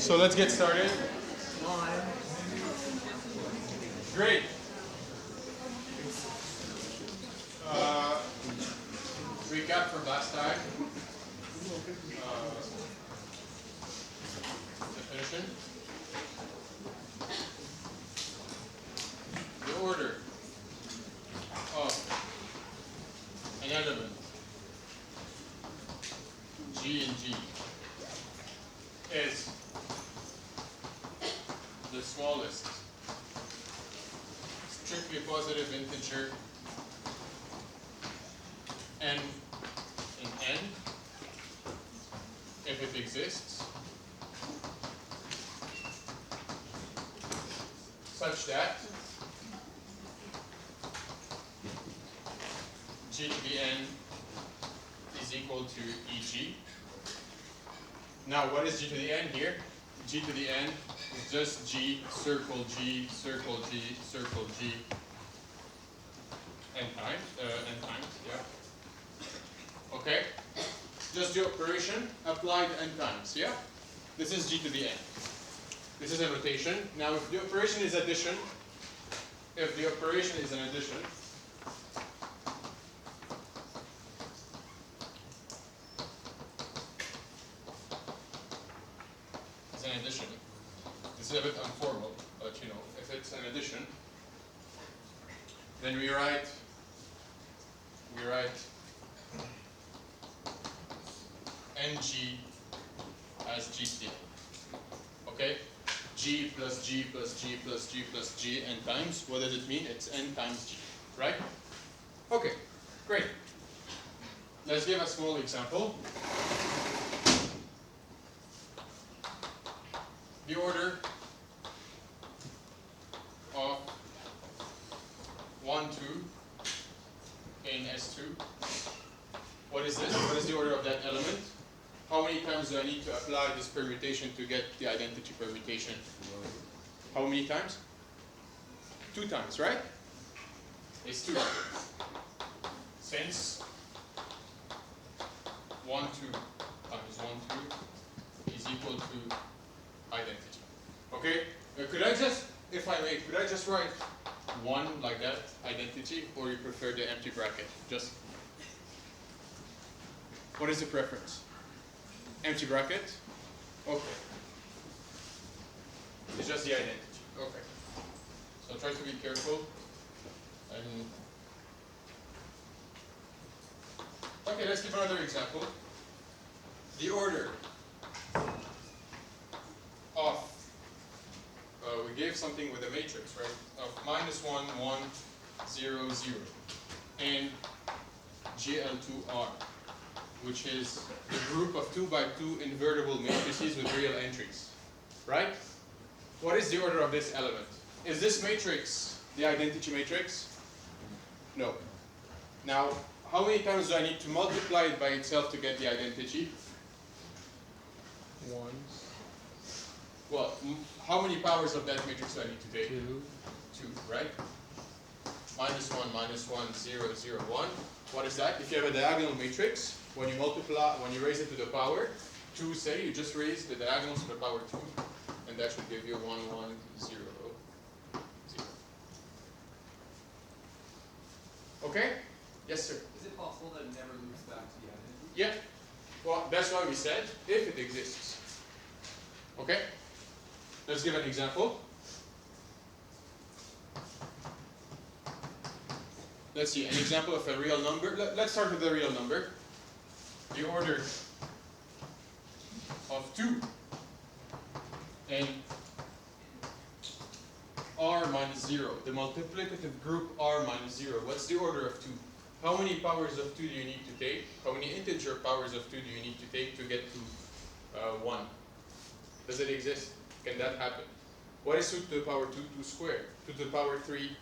So let's get started. Great. Recap from last time. Definition. The order of an element G in G is the smallest strictly positive integer n in n if it exists, such that g to the n is equal to eg. Now, what is g to the n here? G to the n is just g, circle g, circle g, circle g, n times, yeah. Okay? Just do operation, apply to n times, yeah? This is g to the n. This is a notation. Now, if the operation is addition, it's an addition. This is a bit informal, but you know, if it's an addition, then we write ng as g to the n. Okay? G plus g plus g plus g plus g n times. What does it mean? It's n times g, right? Okay, great. Let's give a small example. The order of 1, 2 in S2. What is this? What is the order of that element? How many times do I need to apply this permutation to get the identity permutation? How many times? 2 times, right? It's 2. Since 1, 2 times 1, 2 is equal to identity. Okay? Could I just, if I may, could I just write 1 like that, identity, or you prefer the empty bracket? Just, what is the preference? Empty bracket? Okay. It's just the identity. Okay. So try to be careful. And okay, let's give another example. The order of, we gave something with a matrix, right? Of -1, 1, 0, 0, and GL2R, which is the group of 2 by 2 invertible matrices with real entries, right? What is the order of this element? Is this matrix the identity matrix? No. Now, how many times do I need to multiply it by itself to get the identity? Once. Well, how many powers of that matrix do I need to take? 2. 2, right? -1, -1, 0, 0, 1. What is that? If you have a diagonal matrix, when you multiply, when you raise it to the power 2, say, you just raise the diagonals to the power 2, and that should give you 1, 1, 0, 0. Okay? Yes, sir? Is it possible that it never loops back to the identity? Yeah. Well, that's why we said, if it exists. Okay? Let's give an example. Let's see, an example of a real number. Let's start with a real number. The order of 2 and r minus 0, the multiplicative group r minus 0. What's the order of 2? How many powers of 2 do you need to take? How many integer powers of 2 do you need to take to get to 1? Does it exist? Can that happen? What is 2 to the power 2? 2 squared. 2 to the power 3.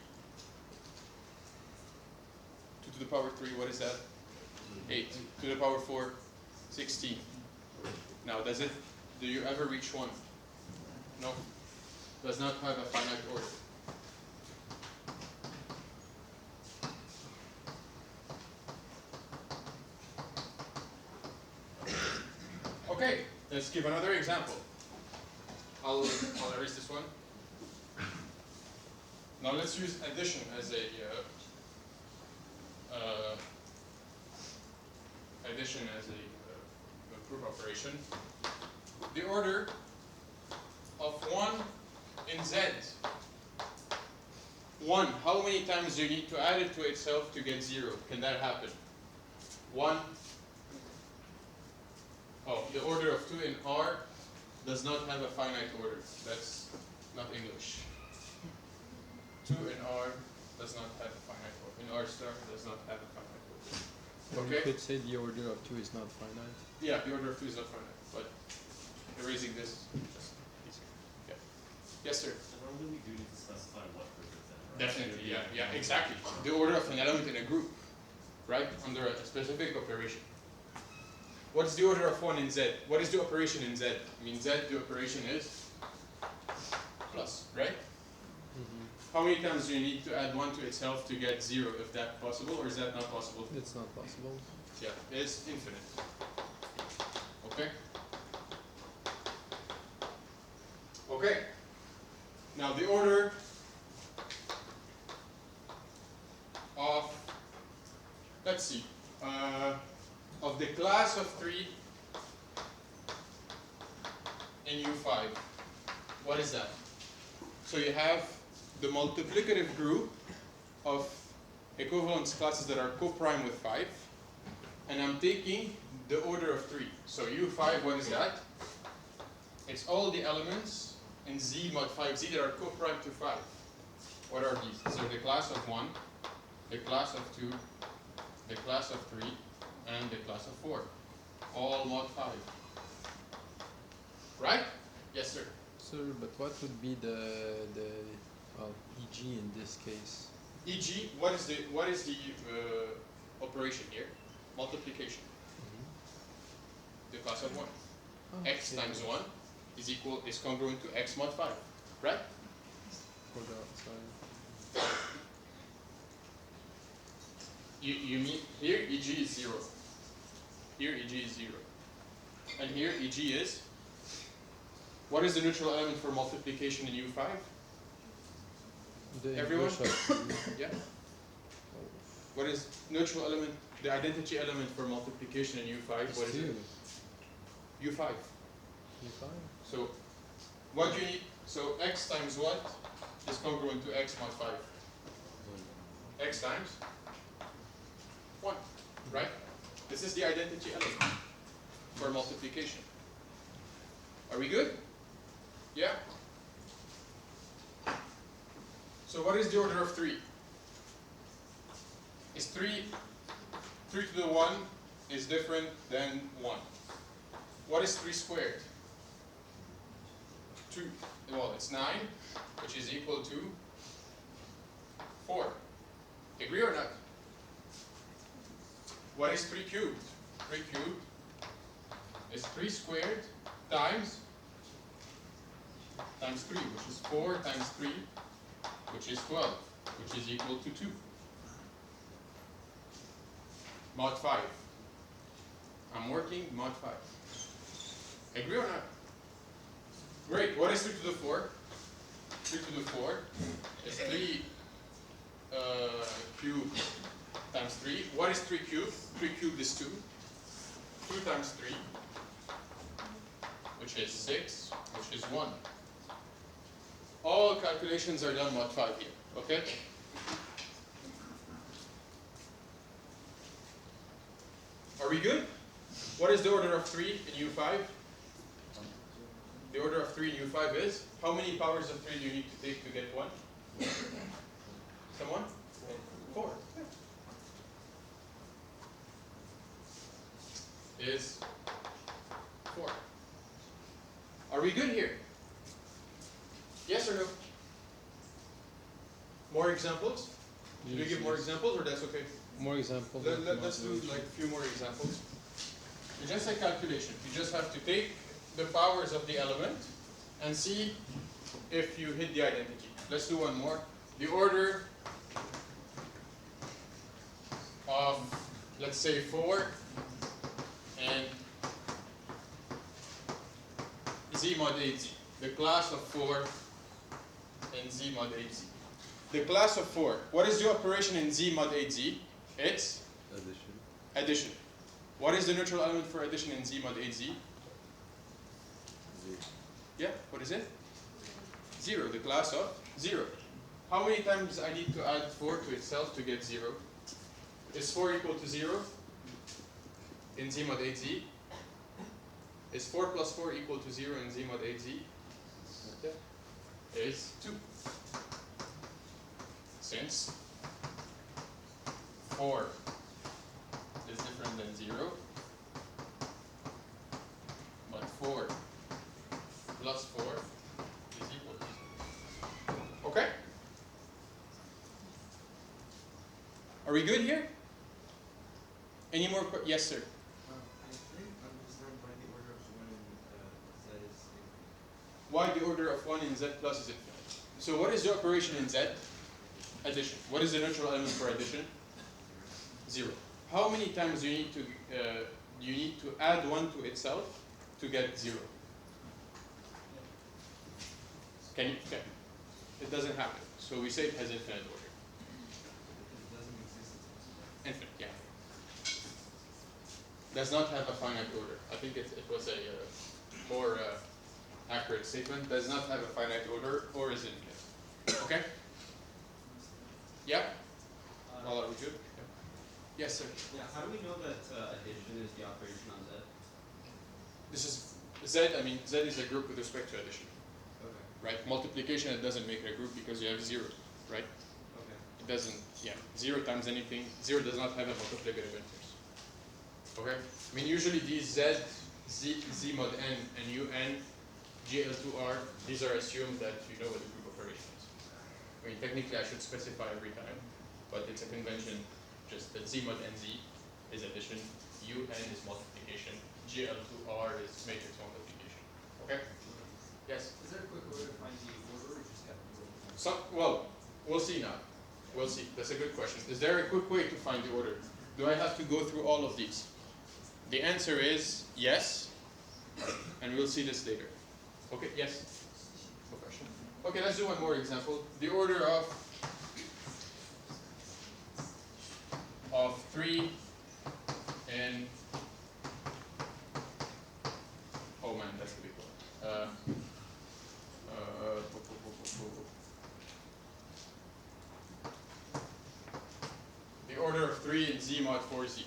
2 to the power 3, what is that? 8. 2 to the power 4, 16. Now, do you ever reach 1? No. Does not have a finite order. Okay, let's give another example. I'll erase this one. Now let's use addition as a proof operation. The order of 1 in Z. 1, how many times do you need to add it to itself to get 0? Can that happen? 1. Oh, the order of 2 in R does not have a finite order. That's not English. 2 in R does not have a finite order. In R star does not have a finite order. Okay? You could say the order of 2 is not finite. Yeah, the order of 2 is not finite, but erasing this is just easier. Yeah. Yes, sir? So normally we do need to specify what group it's in, right? Definitely, yeah, exactly. The order of an element in a group, right? Under a specific operation. What's the order of 1 in Z? What is the operation in Z? I mean, Z, the operation is plus, right? How many times do you need to add 1 to itself to get 0, if that's possible, or is that not possible? It's not possible. Yeah, it's infinite. Okay? Okay. Now the order of, let's see, of the class of 3 in U5, what is that? So you have the multiplicative group of equivalence classes that are co-prime with 5, and I'm taking the order of 3. So U5, what is that? It's all the elements in Z mod 5Z that are co-prime to 5. What are these? So the class of 1, the class of 2, the class of 3, and the class of 4. All mod 5. Right? Yes, sir. Sir, but what would be the EG in this case? E.g., what is the operation here? Multiplication. The class of 1. Oh, X times 1 is congruent to X mod 5. Right? Sorry. You mean here E.g. is 0. Here E.g. is 0. And here E.g. is? What is the neutral element for multiplication in U5? The Everyone? inverse of Yeah? What is neutral element, the identity element for multiplication in U5? What is it? U5. U5? So, what do you need? So, X times what is congruent to X mod 5? X times 1, right? This is the identity element for multiplication. Are we good? Yeah? So what is the order of 3? Is 3 to the 1 is different than 1. What is 3 squared? 2. Well, it's 9, which is equal to 4. Agree or not? What is 3 cubed? 3 cubed is 3 squared times 3, which is 4 times 3, which is 12, which is equal to 2. Mod 5. I'm working mod 5. Agree or not? Great. What is 3 to the 4? 3 to the 4 is 3 cubed times 3. What is 3 cubed? 3 cubed is 2. 2 times 3, which is 6, which is 1. All calculations are done mod 5 here, okay? Are we good? What is the order of 3 in U5? The order of 3 in U5 is, how many powers of 3 do you need to take to get 1? Someone? 4. Is 4. Are we good here? Yes or no? More examples? Should we give more examples, or that's okay? More examples. Let's do like a few more examples. It's just a calculation. You just have to take the powers of the element and see if you hit the identity. Let's do one more. The order of, let's say, 4 and Z mod 8Z. the class of 4 in Z mod 8Z. The class of 4. What is the operation in Z mod 8Z? It's Addition. addition. What is the neutral element for addition in Z mod 8Z? 0. Yeah, what is it? 0, the class of 0. How many times I need to add 4 to itself to get 0? Is 4 equal to 0 in Z mod 8Z? Is 4 plus 4 equal to 0 in Z mod 8Z? Is 2. Since 4 is different than 0, but 4 plus 4 is equal to 0. Okay? Are we good here? Any more questions? Yes, sir. I think understand why the order of 1 in Z is infinite. Why the order of 1 in Z plus is infinite? So what is the operation in Z? Addition. What is the neutral element for addition? 0. How many times do you need to add 1 to itself to get 0? Can you? Okay. It doesn't happen. So we say it has infinite order. It doesn't exist. Infinite, yeah. Does not have a finite order. I think it was a more accurate statement. Does not have a finite order or is infinite. Okay? Yeah? Well, are we good? Yeah. Yes, sir. Yeah, how do we know that addition is the operation on Z? This is Z. I mean, Z is a group with respect to addition. Okay. Right? Multiplication, it doesn't make it a group because you have 0, right? Okay. It doesn't, yeah. 0 times anything, 0 does not have a multiplicative inverse. Okay? I mean, usually these Z mod n, and UN, GL2R, these are assumed that you know what the group operation is. I mean, technically I should specify every time, but it's a convention, just that Z mod NZ is addition, UN is multiplication, GL2R is matrix multiplication. Okay? Yes? Is there a quick way to find the order, or just have to go? Some, well, we'll see now. We'll see. That's a good question. Is there a quick way to find the order? Do I have to go through all of these? The answer is yes, and we'll see this later. Okay, yes? No question. Okay, let's do one more example. The order of 3 and oh man, that's the big one. The order of 3 in Z mod 4Z.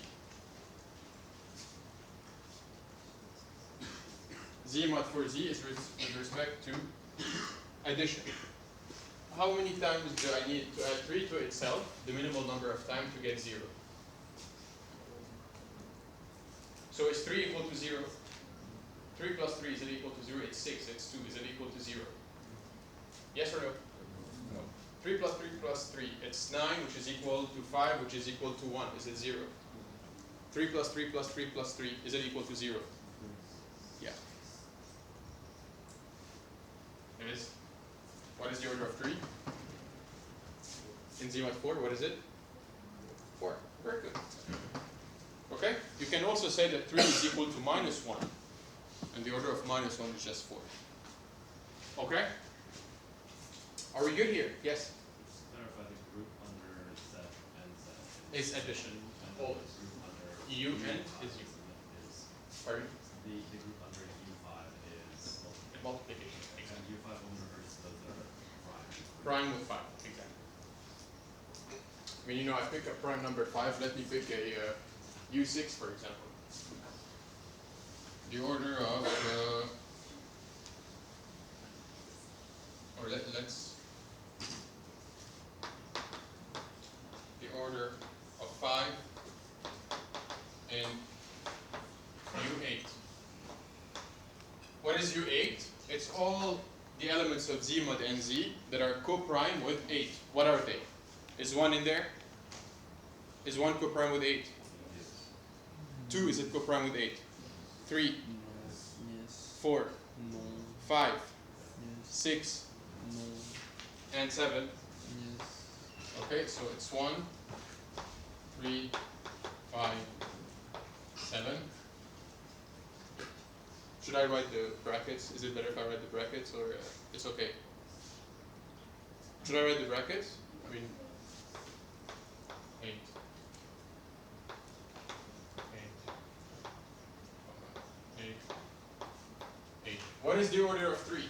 Z mod 4Z is with respect to addition. How many times do I need to add 3 to itself, the minimal number of times to get 0? So is 3 equal to 0? 3 plus 3, is it equal to 0? It's 6, it's 2, is it equal to 0? Yes or no? No. 3 plus 3 plus 3, it's 9, which is equal to 5, which is equal to 1, is it 0? 3 plus 3 plus 3 plus 3, is it equal to 0? Yeah. It is. What is the order of 3? In Z mod 4, what is it? 4. Very good. Okay? You can also say that 3 is equal to minus 1. And the order of minus 1 is just 4. Okay? Are we good here? Yes? Clarify the group under Z and Z. Is addition. And Always. the group under U and is U. is Pardon? the group under U5 is Multiplication. and Exactly. U5 only refers to those that are prime. Prime with 5. Exactly. I mean, you know, I pick a prime number 5. Let me pick a U6, for example. The order of, or let's, the order of 5 and U8. What is U8? It's all the elements of Z mod NZ that are co-prime with 8. What are they? Is 1 in there? Is 1 co-prime with 8? 2, is it co-prime with 8? 3, Yes. 4, No. 5, Yes. 6, No. and 7. Yes. Okay, so it's 1, 3, 5, 7. Should I write the brackets? Is it better if I write the brackets, or it's okay? Should I write the brackets? I mean, 8. 8. 8. What is the order of 3?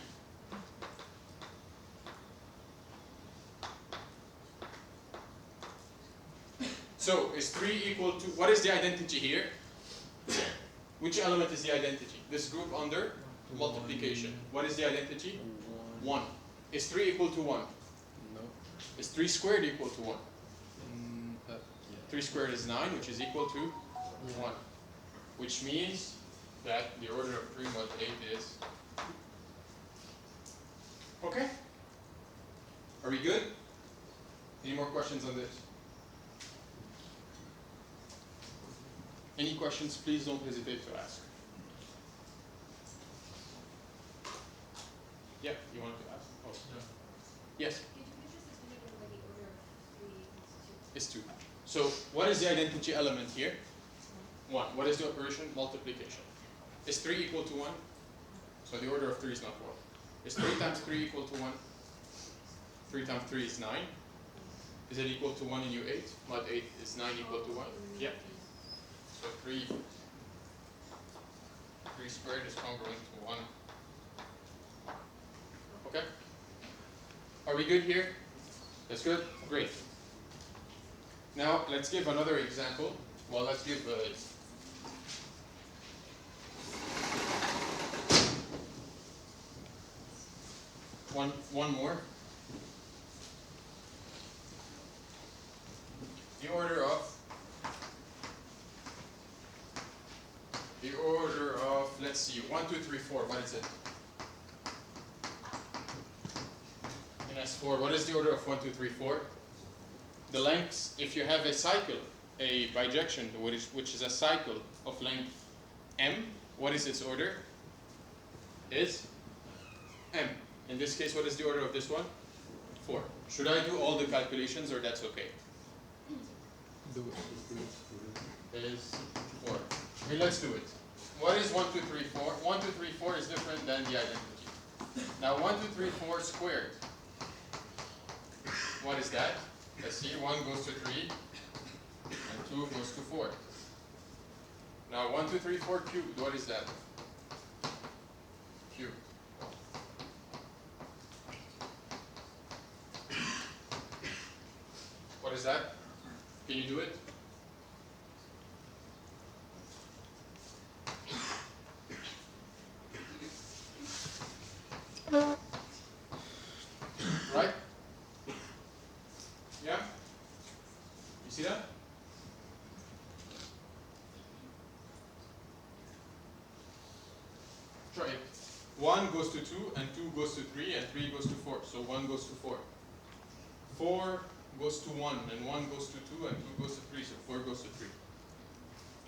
So, is 3 equal to, what is the identity here? Which element is the identity? This group under multiplication. What is the identity? 1. Is 3 equal to 1? No. Is 3 squared equal to 1? Yeah. 3 squared is 9, which is equal to 1. Which means that the order of 3 mod 8 is. Okay? Are we good? Any more questions on this? Any questions, please don't hesitate to ask. Yeah, you wanted to ask? Oh. Yes? Could you just explain again why the order of 3 equals 2? Is 2. So, what is the identity element here? 1. What is the operation? Multiplication. Is 3 equal to 1? So the order of 3 is not 1. Is 3 times 3 equal to 1? 3 times 3 is 9. Is it equal to 1 in U8? Mod 8 is 9 equal to 1? Yeah. So 3 squared is congruent to 1. Okay? Are we good here? That's good? Great. Now, let's give another example. Well, let's give one more. The order of, let's see, 1, 2, 3, 4. What is it? In S4, what is the order of 1, 2, 3, 4? The lengths, if you have a cycle, a bijection, which is a cycle of length m, what is its order? Is m. In this case, what is the order of this one? 4. Should I do all the calculations, or that's okay? Do it. Is 4. Okay, let's do it. What is 1, 2, 3, 4? 1, 2, 3, 4 is different than the identity. Now 1, 2, 3, 4 squared. What is that? Let's see, 1 goes to 3, and 2 goes to 4. Now 1, 2, 3, 4 cubed, what is that? Cubed. What is that? Can you do it? Right? Yeah? You see that? Try it. 1 goes to 2, and 2 goes to 3, and 3 goes to 4. So 1 goes to 4. 4 goes to 1, and 1 goes to 2, and 2 goes to 3. So 4 goes to 3.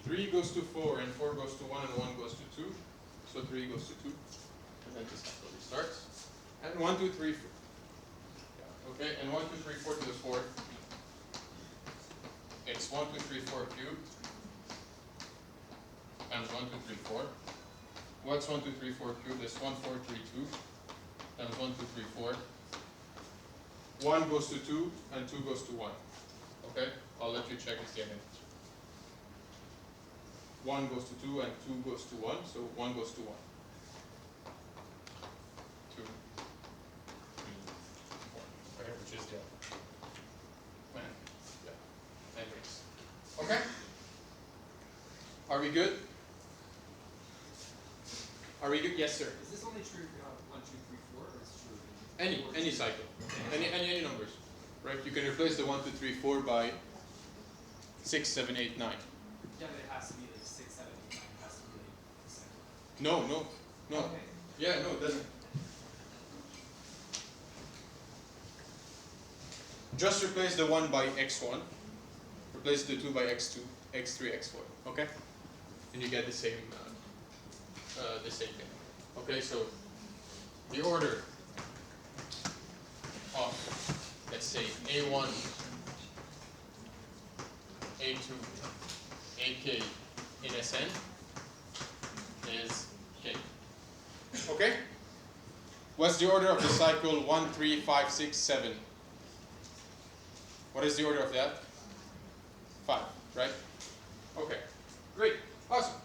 3 goes to 4, and 4 goes to 1, and 1 goes to 2. So 3 goes to 2. And then this cycle restarts. And 1, 2, 3, 4. Yeah, okay, and 1, 2, 3, 4 to the 4th. It's 1, 2, 3, 4 cubed. Times 1, 2, 3, 4. What's 1, 2, 3, 4 cubed? It's 1, 4, 3, 2. Times 1, 2, 3, 4. 1 goes to 2, and 2 goes to 1. Okay? I'll let you check it's the identity. 1 goes to 2, and 2 goes to 1, so 1 goes to 1. 2, 3, 4. Okay, which is the man. Yeah. Anyways. Okay? Are we good? Are we good? Yes, sir. Is this only true if you have 1, 2, 3, 4, or is it true? Any cycle. Any numbers. Right? You can replace the 1, 2, 3, 4 by 6, 7, 8, 9. Yeah, but it has to be like 6, 7, 8, 9. It has to be like the same. No. Okay. Yeah, no, it doesn't. Just replace the 1 by x1. Replace the 2 by x2, x3, x4. Okay? And you get the same thing. Okay, so the order of, let's say, A1, A2, AK in Sn is K. Okay? What's the order of the cycle 1, 3, 5, 6, 7? What is the order of that? 5, right? Okay, great, awesome.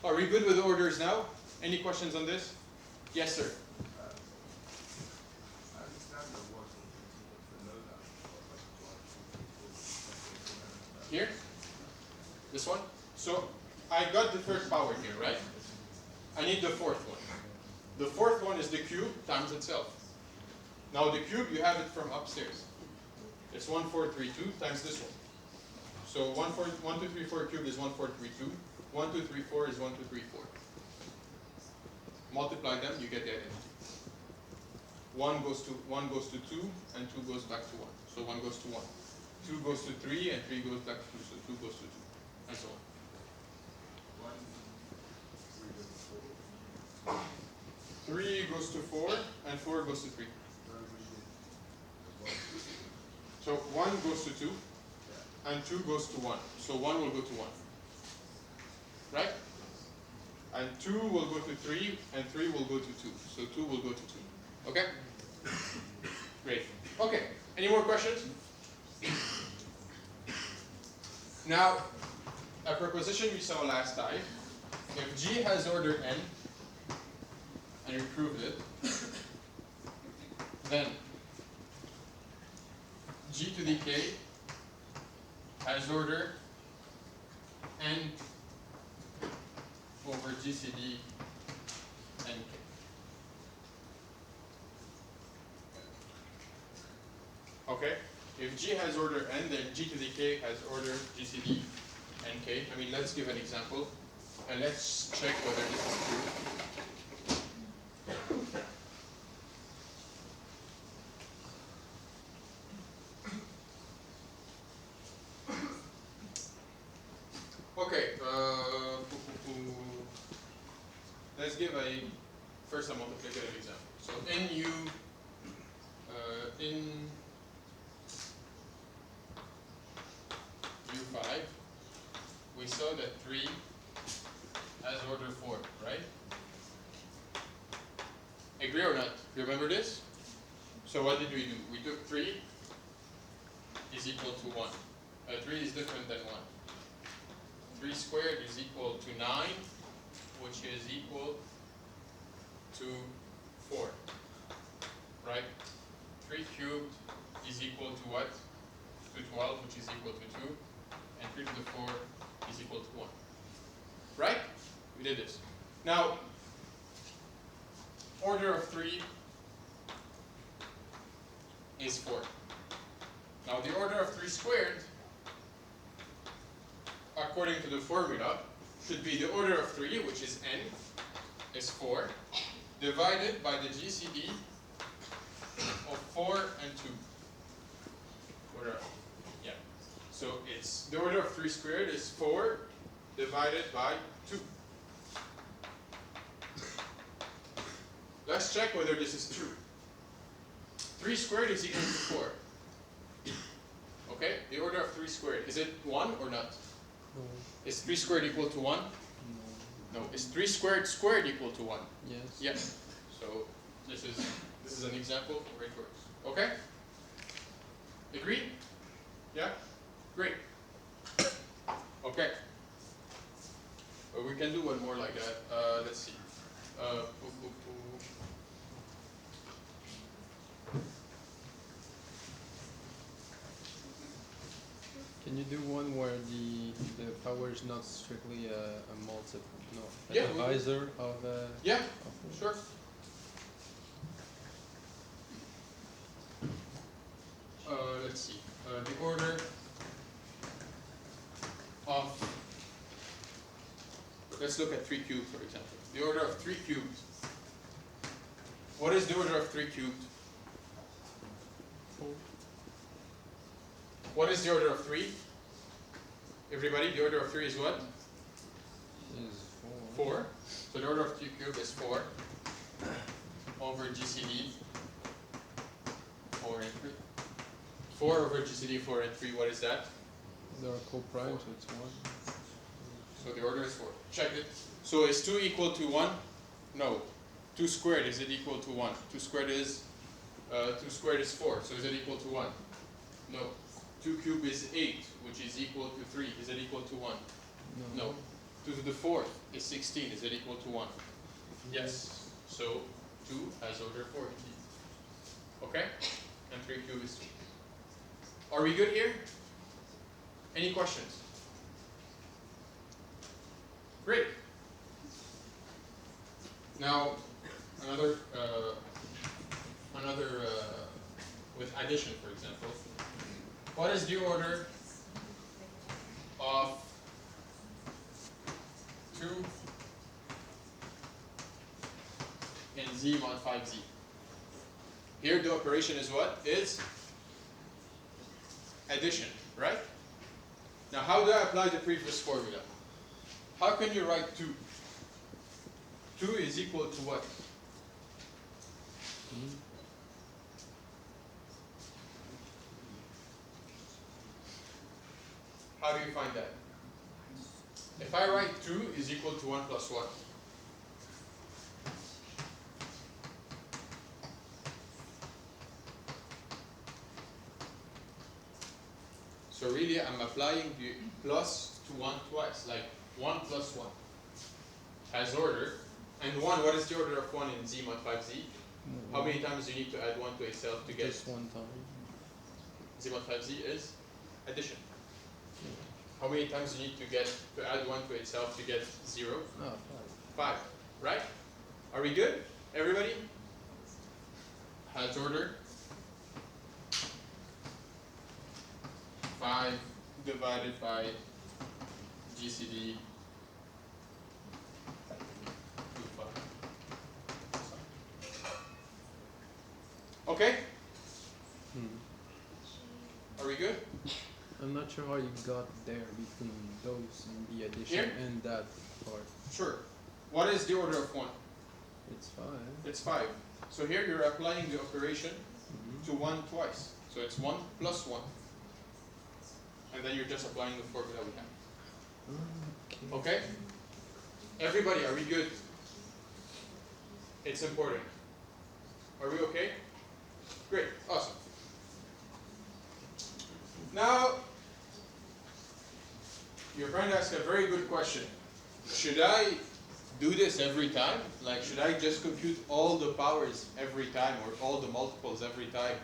Are we good with orders now? Any questions on this? Yes, sir. I understand the words of the Lola, Here? This one? So, I got the third power here, right? I need the fourth one. The fourth one is the cube times itself. Now the cube, you have it from upstairs. It's 1432 times this one. So 1234 cubed is 1432. 1234 is 1234. Multiply them, you get the identity. 1 goes to 2, and 2 goes back to 1. So 1 goes to 1. 2 goes to 3, and 3 goes back to 2. So 2 goes to 2, and so on. 3 goes to 4, and 4 goes to 3. So 1 goes to 2, and 2 goes to 1. So 1 will go to 1. Right? And 2 will go to 3, and 3 will go to 2. So 2 will go to 2. Okay? Great. Okay. Any more questions? Now, a proposition we saw last time. If G has order n, and we proved it, then G to the k has order n over GCD n k. Okay? If G has order n, then G to the k has order GCD n k. I mean, let's give an example, and let's check whether this is true. Okay, let's give first a multiplicative example. So in U5, we saw that 3 has order 4, right? Agree or not? You remember this? So what did we do? We took 3 is equal to 1. 3 is different than 1. 3 squared is equal to 9, which is equal to 4. Right? 3 cubed is equal to what? To 12, which is equal to 2. And 3 to the 4 is equal to 1. Right? We did this. Now, order of 3 is 4. Now, the order of 3 squared, according to the formula, should be the order of 3, which is n, is 4, divided by the GCD of 4 and 2. Order of, yeah. So it's the order of 3 squared is 4 divided by 2. Let's check whether this is true. 3 squared is equal to 4. Okay? The order of 3 squared. Is it 1 or not? No. Is 3 squared equal to 1? No. No. Is 3 squared equal to 1? Yes. Yes. So this is an example where it works. Okay? Agreed? Yeah? Great. Okay. We can do one more like that. Let's see. Can you do one where the power is not strictly a multiple, no, a Yeah, divisor of a... Yeah, of sure. Let's see. The order of, let's look at 3 cubed, for example. The order of 3 cubed. What is the order of 3 cubed? 4. What is the order of 3? Everybody, the order of 3 is what? Is 4. 4. So the order of 3 cubed is 4 over GCD 4 and 3. 4 over GCD 4 and 3, what is that? They are co-prime, so it's 1. So the order is 4. Check it. So is 2 equal to 1? No. 2 squared, is it equal to 1? 2 squared is 4, so is it equal to 1? No. 2 cubed is 8, which is equal to 3, is it equal to 1? No. 2 to the 4th is 16, is it equal to 1? Yes. So 2 has order 4 indeed. Okay? And 3 cubed is 2. Are we good here? Any questions? Great. Now, another with addition, for example. What is the order of 2 in z mod 5z? Here the operation is what? Is addition, right? Now how do I apply the previous formula? How can you write 2? 2 is equal to what? How do you find that? If I write 2 is equal to 1 plus 1. So really I'm applying the plus to 1 twice, like 1 plus 1 has order. And 1, what is the order of 1 in z mod 5z? How many times do you need to add 1 to itself to get? Just one time. Z mod 5z is addition. How many times do you need to add 1 to itself to get 0? Oh, 5, right? Are we good? Everybody? Has order. 5 divided by GCD. Okay? Are we good? I'm not sure how you got there between those and the addition Here? and that part. Sure. What is the order of 1? It's 5. It's 5. So here you're applying the operation to 1 twice. So it's 1 plus 1. And then you're just applying the formula we have. Okay? Everybody, are we good? It's important. Are we okay? Great. Awesome. Now, you're going to ask a very good question. Should I do this every time? Like, should I just compute all the powers every time or all the multiples every time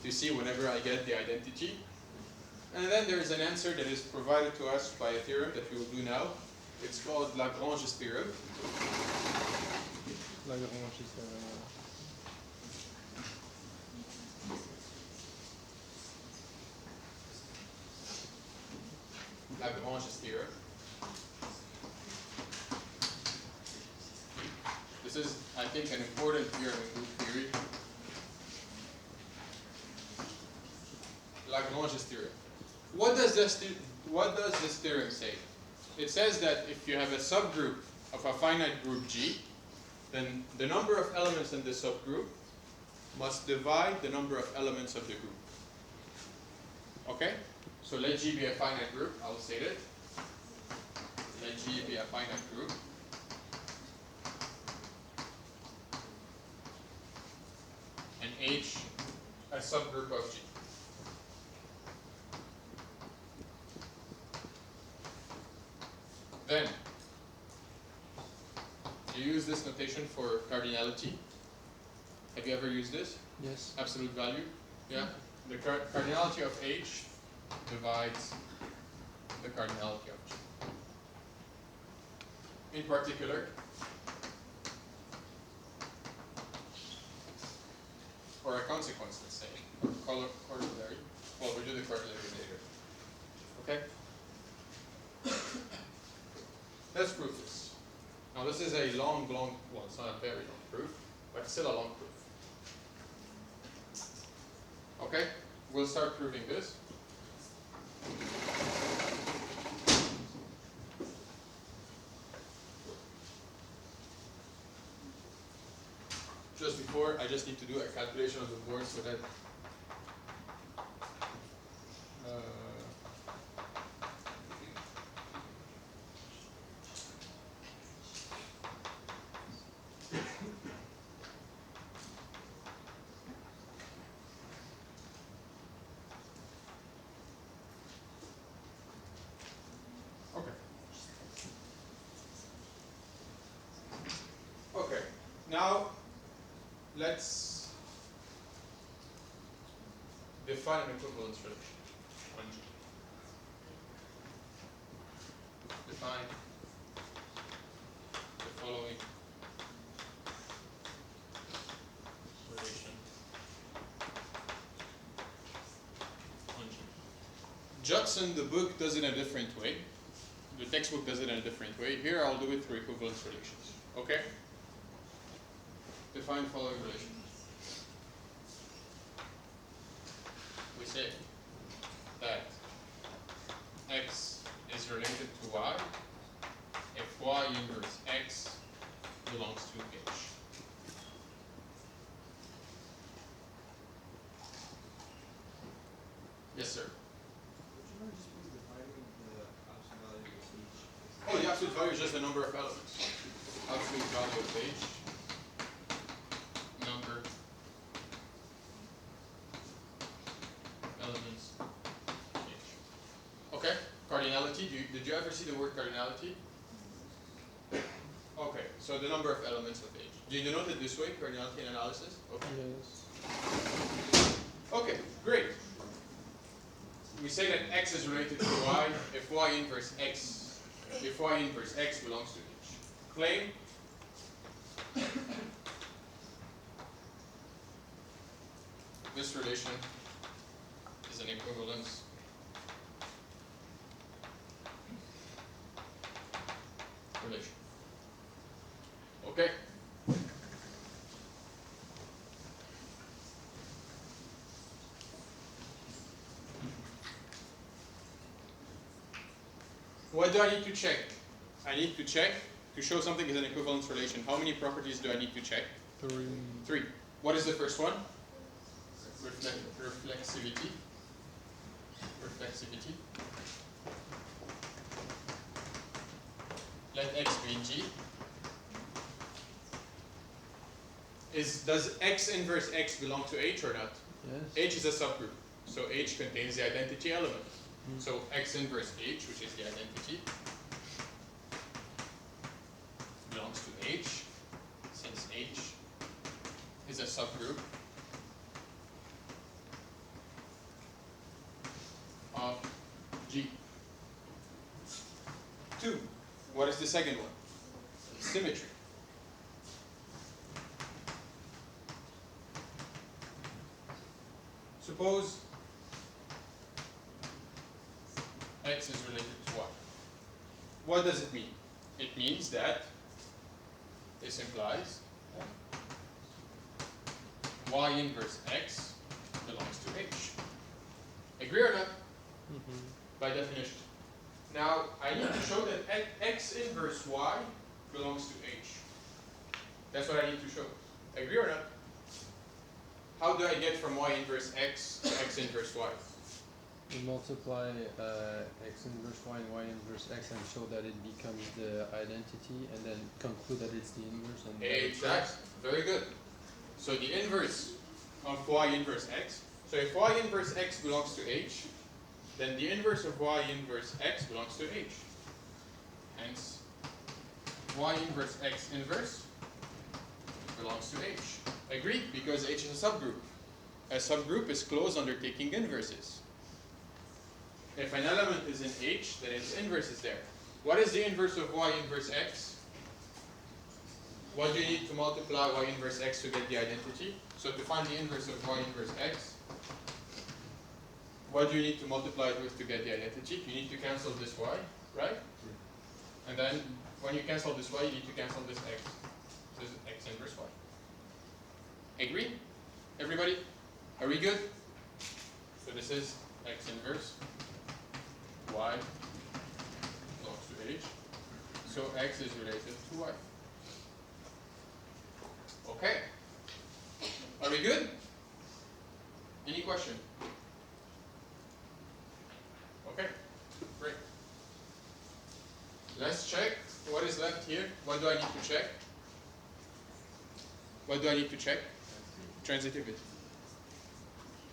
to see whenever I get the identity? And then there's an answer that is provided to us by a theorem that we will do now. It's called Lagrange's theorem. Lagrange's theorem. Lagrange's theorem. This is, I think, an important theorem in group theory. Lagrange's theorem. What does this theorem say? It says that if you have a subgroup of a finite group G, then the number of elements in the subgroup must divide the number of elements of the group. Okay? So let G be a finite group. I'll state it. Let G be a finite group. And H a subgroup of G. Then you use this notation for cardinality. Have you ever used this? Yes. Absolute value? Yeah. The cardinality of H divides the cardinality of G. In particular, for a consequence, let's say, or corollary. Well, we'll do the corollary later. Okay? Let's prove this. Now this is a long, well, it's not a very long proof, but it's still a long proof. Okay? We'll start proving this. Just before, I just need to do a calculation of the board so that Now, let's define an equivalence relation on G. Define the following relation on G. Judson, the book, does it in a different way. The textbook does it in a different way. Here, I'll do it through equivalence relations. Okay? Define following relation. We say that x is related to y if y inverse x belongs to h. Yes, sir. Would you mind just please defining the absolute value of each? Oh, the absolute value is just the number of elements. Absolute value of h, number elements h. Okay, cardinality. Did you ever see the word cardinality? Okay, so the number of elements of h. Do you denote it this way, cardinality and analysis? Okay. Yes. Okay, great. We say that x is related to y if y inverse x belongs to h. Claim this relation is an equivalence relation. Okay. What do I need to check? I need to check to show something is an equivalence relation. How many properties do I need to check? 3. 3. What is the first one? Reflexivity. Reflexivity. Let x be G. Does x inverse x belong to H or not? Yes. H is a subgroup, so H contains the identity element. So x inverse H, which is the identity, belongs to H, since H is a subgroup of G. 2. What is the second one? Symmetry. Suppose x is related to y. What does it mean? It means that this implies y inverse x belongs to h. Agree or not? By definition. Now, I need to show that x inverse y belongs to h. That's what I need to show. Agree or not? How do I get from y inverse x to x inverse y? You multiply x inverse y and y inverse x and show that it becomes the identity, and then conclude that it's the inverse. And Exactly. Very good. So the inverse of y inverse x. So if y inverse x belongs to h, then the inverse of y inverse x belongs to h. Hence, y inverse x inverse belongs to h. Agreed? Because h is a subgroup. A subgroup is closed under taking inverses. If an element is in H, then its inverse is there. What is the inverse of y inverse x? What do you need to multiply y inverse x to get the identity? So to find the inverse of y inverse x, what do you need to multiply it with to get the identity? You need to cancel this y, right? And then when you cancel this y, you need to cancel this x. So this is x inverse y. Agree? Everybody? Are we good? So this is x inverse y belongs to h. So x is related to y. Okay. Are we good? Any question? Okay, great. Let's check what is left here. What do I need to check? What do I need to check? Transitivity.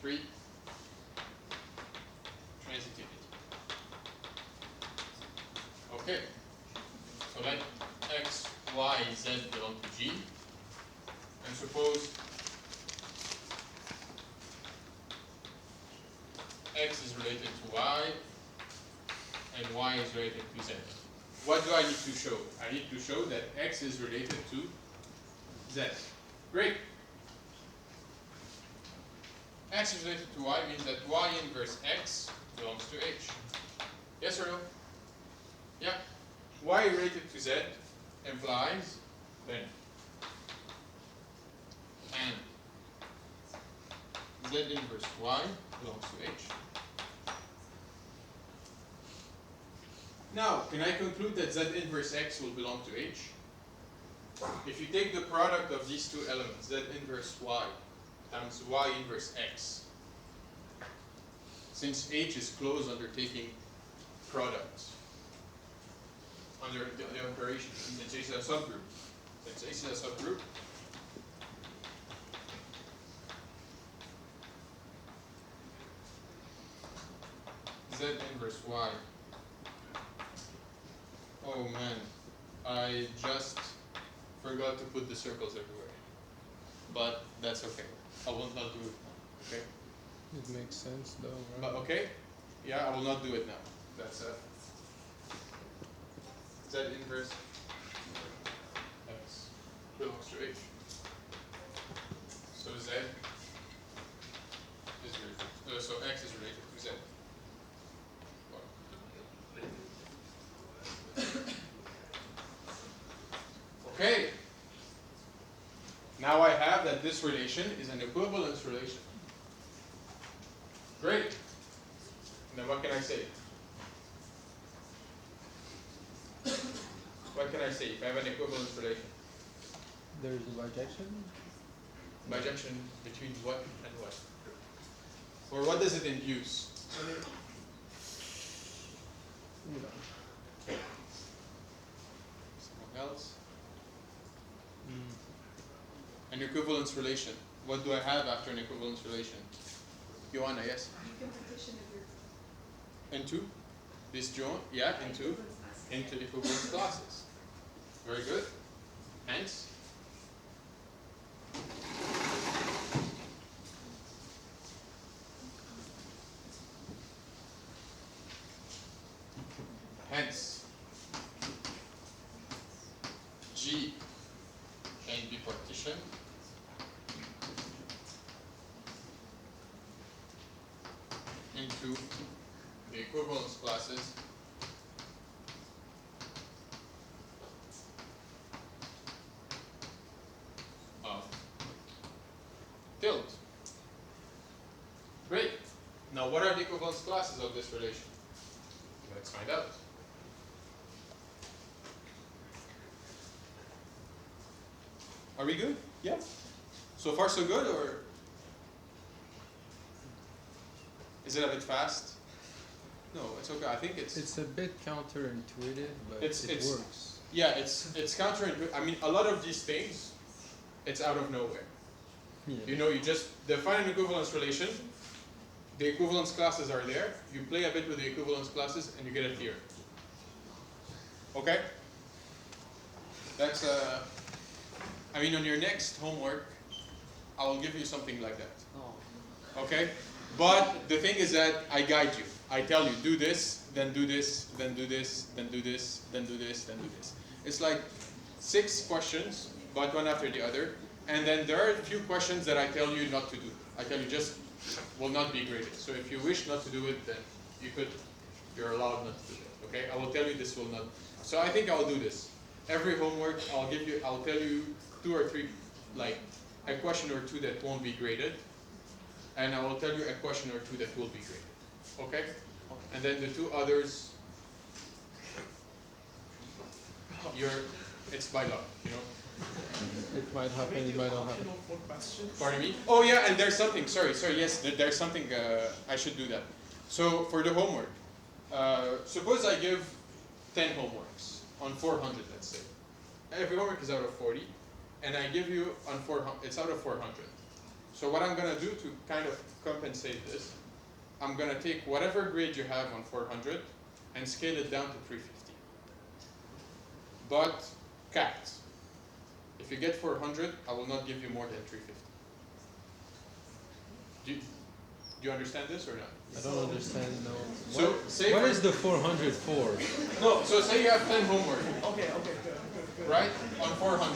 3. Transitivity. Okay. So let x, y, z belong to G. And suppose x is related to y and y is related to z. What do I need to show? I need to show that x is related to z. Great. X is related to y means that y inverse x belongs to h. Yes or no? Yeah. Y related to z implies then and z inverse y belongs to h. Now, can I conclude that z inverse x will belong to h? If you take the product of these two elements, z inverse y times y inverse x, since h is closed under taking products, under the operation, since h is a subgroup, z inverse y. Oh man, I just forgot to put the circles everywhere. But that's okay. I will not do it now. Okay? It makes sense though, right? But okay? Yeah, I will not do it now. That's z inverse x belongs to h. So z is related, so x is related to z. Okay. Now I have that this relation is an equivalence relation. Great. Then what can I say? What can I say if I have an equivalence relation? There's a bijection. Bijection between what and what? Or what does it induce? You know. Someone else? An equivalence relation. What do I have after an equivalence relation? Joanna, yes? Permutation of your Into? This joint? Yeah, into equivalence classes. Very good. Hence? Hence, G can be partitioned into the equivalence classes of tilde. Great. Now what are the equivalence classes of this relation? Let's find out. Are we good? Yeah? So far so good, or is it a bit fast? No, it's okay. I think It's a bit counterintuitive, but It's- it it's- works. yeah, it's counterintuitive. I mean, a lot of these things, it's out of nowhere. Yeah. You know, you just define an equivalence relation, the equivalence classes are there, you play a bit with the equivalence classes, and you get a theorem. Okay? That's I mean, on your next homework, I will give you something like that. Okay? But the thing is that I guide you. I tell you, do this, then do this, then do this, then do this, then do this, then do this. It's like 6 questions, but one after the other. And then there are a few questions that I tell you not to do. I tell you just will not be graded. So if you wish not to do it, then you're allowed not to do it. Okay? I will tell you this will not. So I think I'll do this. Every homework, I'll tell you 2 or 3, like a question or 2 that won't be graded. And I will tell you a question or 2 that will be graded. Okay? And then the 2 others, it's by luck, you know? It might happen, it might not happen. Pardon me? Oh yeah, and there's something, sorry, yes, there's something, I should do that. So for the homework, suppose I give 10 homeworks on 400, let's say. Every homework is out of 40, and I give you on 400, it's out of 400. So what I'm going to do to kind of compensate this, I'm going to take whatever grade you have on 400 and scale it down to 350. But capped. If you get 400, I will not give you more than 350. Do you understand this or not? I don't understand, no. So, say What for- is the 400 for? No, so say you have 10 homework, Okay, good. right? On 400.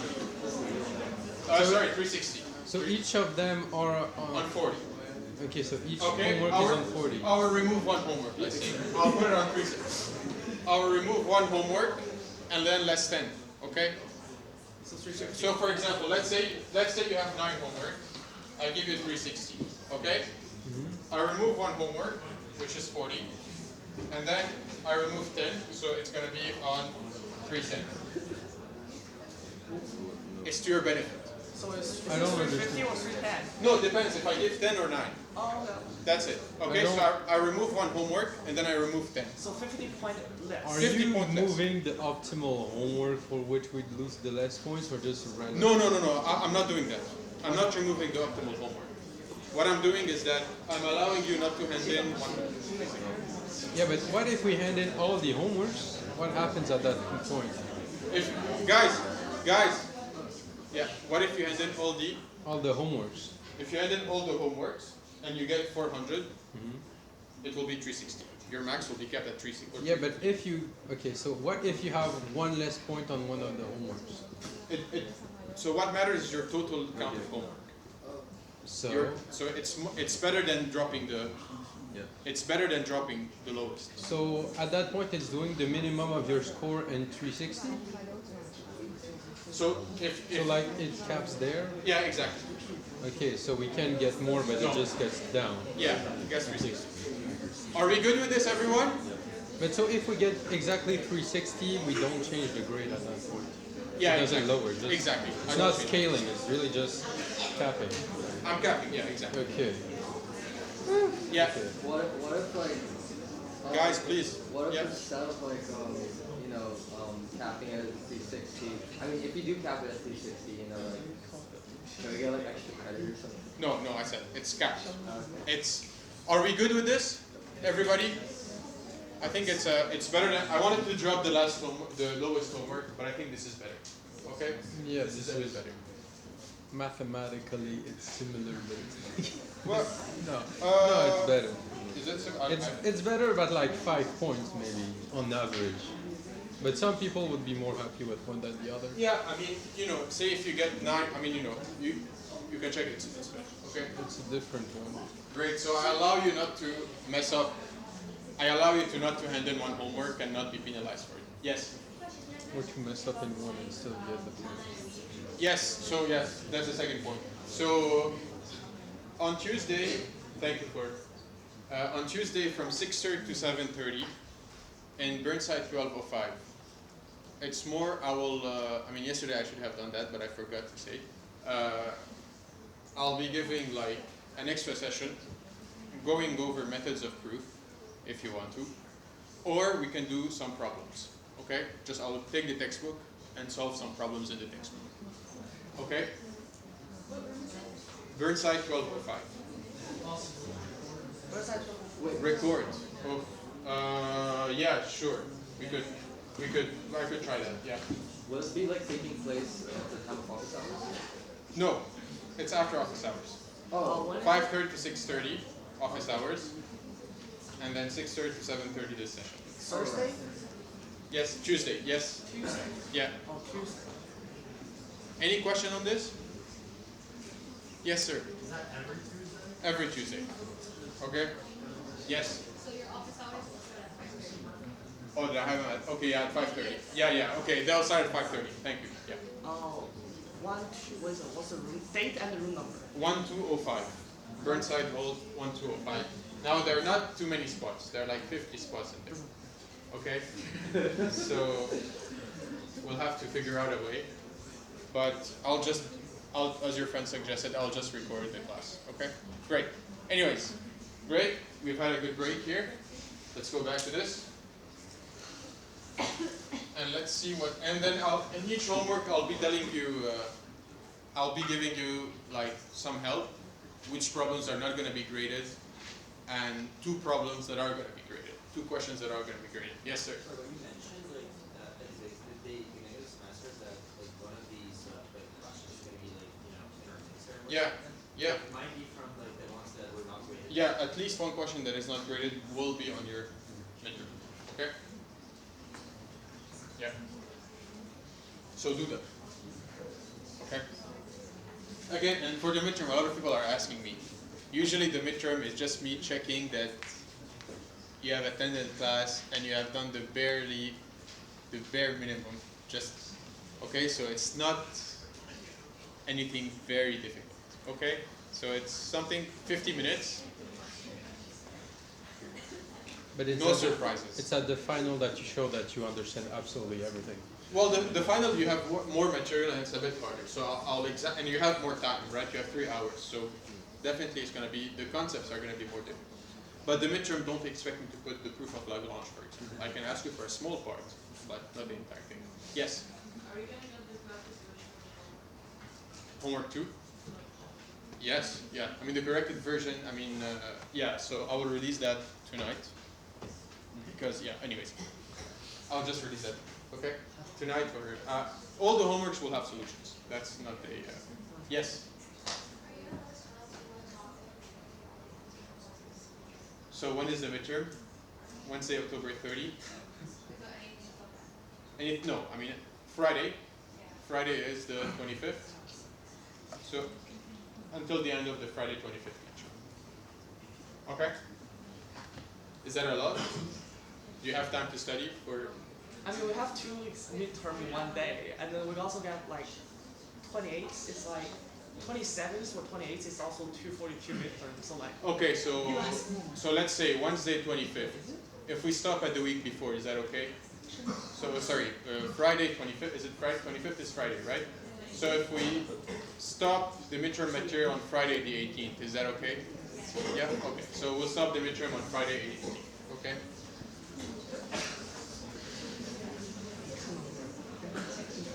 Sorry, 360. So each of them are On 40. okay, so each Okay, homework is on 40. I will remove one homework, let's say. I'll put it on 360. I will remove one homework and then less 10, okay? So for example, let's say you have 9 homework. I give you 360, okay? I remove one homework, which is 40, and then I remove 10, so it's going to be on 310. It's to your benefit. So it's I don't 350 or 310? No, it depends if I give 10 or 9. Oh, no. That's it. Okay, so I remove one homework and then I remove 10. So 50 point less. Are 50 you point less. moving the optimal homework for which we'd lose the less points, or just random? No. I'm not doing that. I'm not removing the optimal homework. What I'm doing is that I'm allowing you not to hand in one. Yeah, but what if we hand in all the homeworks? What happens at that point? If guys, yeah. What if you hand in all All the homeworks. If you hand in all the homeworks and you get 400, it will be 360. Your max will be kept at 360. Yeah, but if you so what if you have one less point on one of the homeworks? So what matters is your total count of homework. So So it's better than dropping the. It's better than dropping the lowest. so at that point it's doing the minimum of your score in 360. So if So like it caps there. yeah, exactly. Okay, so we can get more, but it just gets down. Yeah, guess 360. Are we good with this, everyone? But so if we get exactly 360, we don't change the grade at that point. Yeah, it doesn't exactly. lower. Just, Exactly. It's not scaling. It's really just capping. I'm capping. Yeah, exactly. Okay. Yeah, What if like guys, please. what if Yeah. instead of like capping it at 360, I mean if you do cap it at 360, like can we get like extra credit or something? No, I said it's capped. It's. Are we good with this, everybody? I think it's better than. I wanted to drop the lowest homework, but I think this is better. Okay. Yeah, This is a bit better. mathematically it's similar, but it's Well, no, Uh, it's better. is it? It's better, but like 5 points maybe on average. But some people would be more happy with one than the other. Yeah, I mean, say if you get 9, I mean, you can check it. It's better. Okay. It's a different one. Great. So I allow you not to mess up. I allow you to not to hand in one homework and not be penalized for it. Yes. Or to mess up in one and still get the point. Yes. So yes, that's the second point. So on Tuesday, thank you for. On Tuesday from 6:30 to 7:30, in Burnside 12:05. It's more. I will. I mean, yesterday I should have done that, but I forgot to say. I'll be giving like an extra session, going over methods of proof, if you want to, or we can do some problems. Okay, just I'll take the textbook and solve some problems in the textbook. Okay. Burnside 12:05. Record. Oh, yeah, sure. I could try that. Yeah. Will this be like taking place at the time of office hours? No, it's after office hours. Oh, 5:30 to 6:30 office hours, and then 6:30 to 7:30 this session. Thursday? Yes, Tuesday. Yes. Tuesday. Yeah. Oh, Tuesday. Any question on this? Yes, sir. Is that every Tuesday? Every Tuesday. Okay. Yes. So your office hours will start at 5:30. Oh, did I have them at? Okay, yeah, at 5:30. Yeah. Okay, they'll start at 5:30. Thank you. Yeah. Oh, what's the room date and the room number? 1205. Burnside Hall 1205. Now there are not too many spots. There are like 50 spots in there. Okay. So we'll have to figure out a way. But as your friend suggested, I'll just record the class. Okay. Great. Anyways, great. We've had a good break here. Let's go back to this. And let's see what. And then in each homework, I'll be telling you. I'll be giving you like some help, which problems are not going to be graded, and 2 problems that are going to be graded. 2 questions that are going to be graded. Yes, sir. So you mentioned like did they make a semester that like one of these like Yeah, yeah. It might be from like the ones that were not graded. Yeah, at least one question that is not graded will be on your midterm. Okay? Yeah. So do that. Okay? Again, and for the midterm, a lot of people are asking me. Usually the midterm is just me checking that you have attended class and you have done the bare minimum. Just okay, so it's not anything very difficult. Okay? So it's something 50 minutes. But it's No at the- surprises. It's at the final that you show that you understand absolutely everything. Well, the final you have more material and it's a bit harder. So I'll and you have more time, right? You have 3 hours. So definitely it's going to be, the concepts are going to be more difficult. But the midterm, don't expect me to put the proof of Lagrange, for example. I can ask you for a small part, but not the entire thing. Yes? Are you going to do this math version of Homework 2? Yes, yeah. I mean, the corrected version, I mean, yeah, so I will release that tonight. Because, yeah, anyways. I'll just release that, okay? Tonight, or, all the homeworks will have solutions. That's not a, yes? So when is the midterm? Wednesday, October 30? No, I mean, Friday. Friday is the 25th. So, until the end of the Friday 25th lecture. Okay? Is that a lot? Do you have time to study for? I mean, we have 2 weeks midterm in one day, and then we also get like 28th. It's like 27th or 28th is also 242 midterm. So like. Okay, so let's say Wednesday 25th. If we stop at the week before, is that okay? So sorry, Friday 25th. Is it Friday 25th? Is Friday, right? So if we stop the midterm material on Friday the 18th, is that okay? Yeah. Okay. So we'll stop the midterm on Friday 18th. Okay.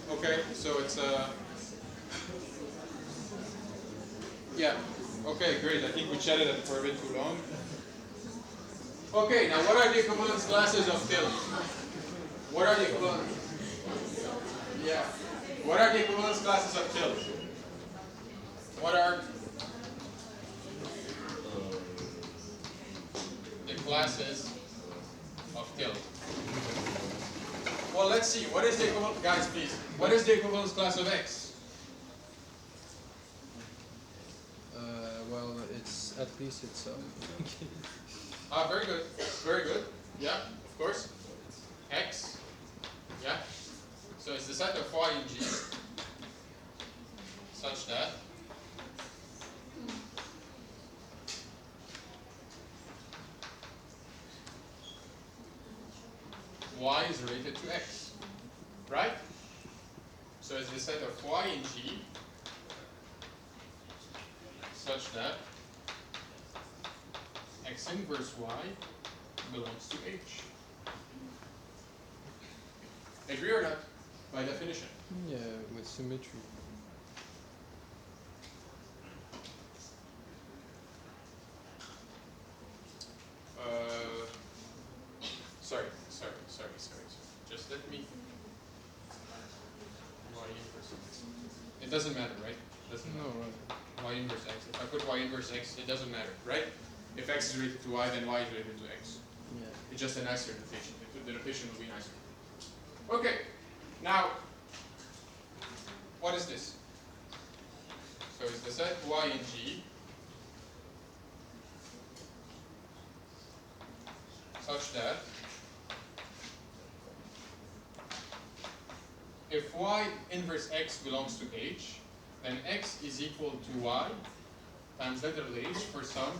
Okay, so it's yeah. Okay, great. I think we chatted for a bit too long. Okay, now what are the equivalence classes of TIL? What are the equivalence? Yeah. What are the equivalence classes of TIL? What are the classes of TIL? Well, let's see. What is the equivalent, guys? Please. What is the equivalence class of X? Well, it's at least it's Very good. Very good. Yeah, of course. X. Yeah. So it's the set of Y in G such that Y is related to X. Right? So it's the set of Y in G such that X inverse Y belongs to H. Agree or not? By definition. yeah with symmetry. Sorry. Just let me. Y inverse X. It doesn't matter, right? Doesn't matter. No, right. Y inverse X. If I put Y inverse X, it doesn't matter, right? If X is related to Y, then Y is related to X. Yeah. It's just a nicer notation. The notation will be nicer. Okay. Now, what is this? So it's the set Y in G such that if Y inverse X belongs to H, then X is equal to Y times literal H for some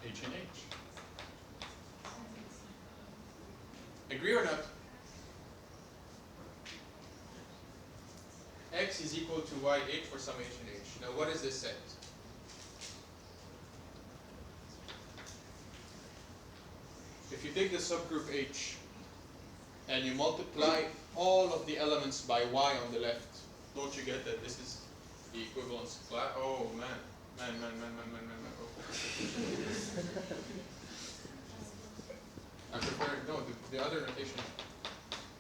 H in H. Agree or not? X is equal to Y H for some H in H. Now what is this set? If you take the subgroup H and you multiply all of the elements by Y on the left, don't you get that this is the equivalence class? Oh man. Oh. I prefer, no, the other notation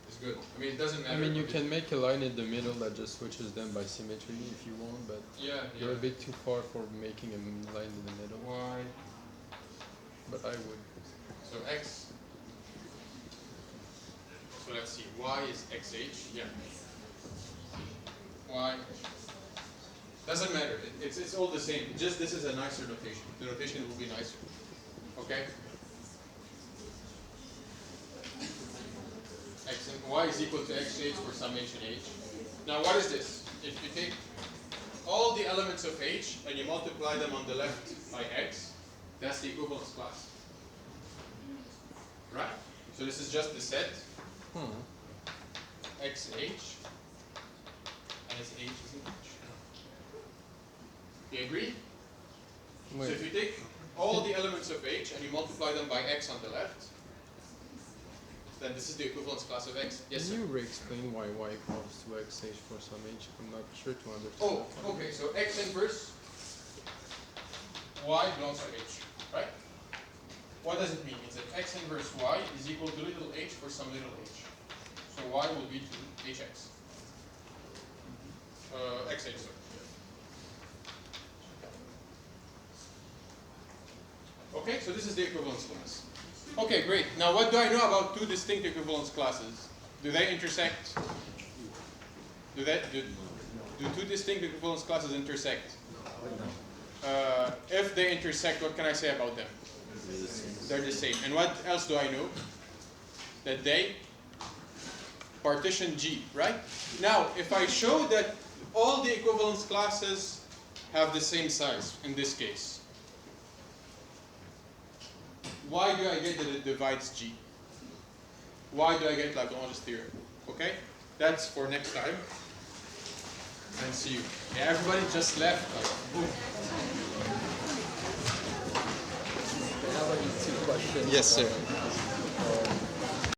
is good. I mean, it doesn't matter. I mean, you but can make a line in the middle that just switches them by symmetry if you want, but Yeah, you're a yeah. bit too far for making a line in the middle. Y, But I would. so X. So let's see, Y is XH, yeah. Y, doesn't matter, it's all the same, just this is a nicer notation. The notation will be nicer, okay? X and Y is equal to XH for some H and H. Now what is this? If you take all the elements of H and you multiply them on the left by X, that's the equivalence class. Right? So this is just the set XH as H is in H. You agree? So if you take all the elements of H and you multiply them by X on the left, then this is the equivalence class of X. Yes, sir? Can you re-explain why Y equals to XH for some H? I'm not sure to understand. Oh, that. okay, so X inverse Y belongs to H, right? What does it mean? It means that X inverse Y is equal to little h for some little h. So Y will be to HX. XH, sorry. Okay, so this is the equivalence class. Okay, great. Now what do I know about two distinct equivalence classes? Do they intersect? Do two distinct equivalence classes intersect? If they intersect, what can I say about them? They're the same. And what else do I know? That they partition G, right? Now, if I show that all the equivalence classes have the same size in this case, why do I get that it divides G? Why do I get Lagrange's theorem? Okay? That's for next time. And see you. Yeah, everybody just left. Boom. I have only 2 questions. Yes, sir.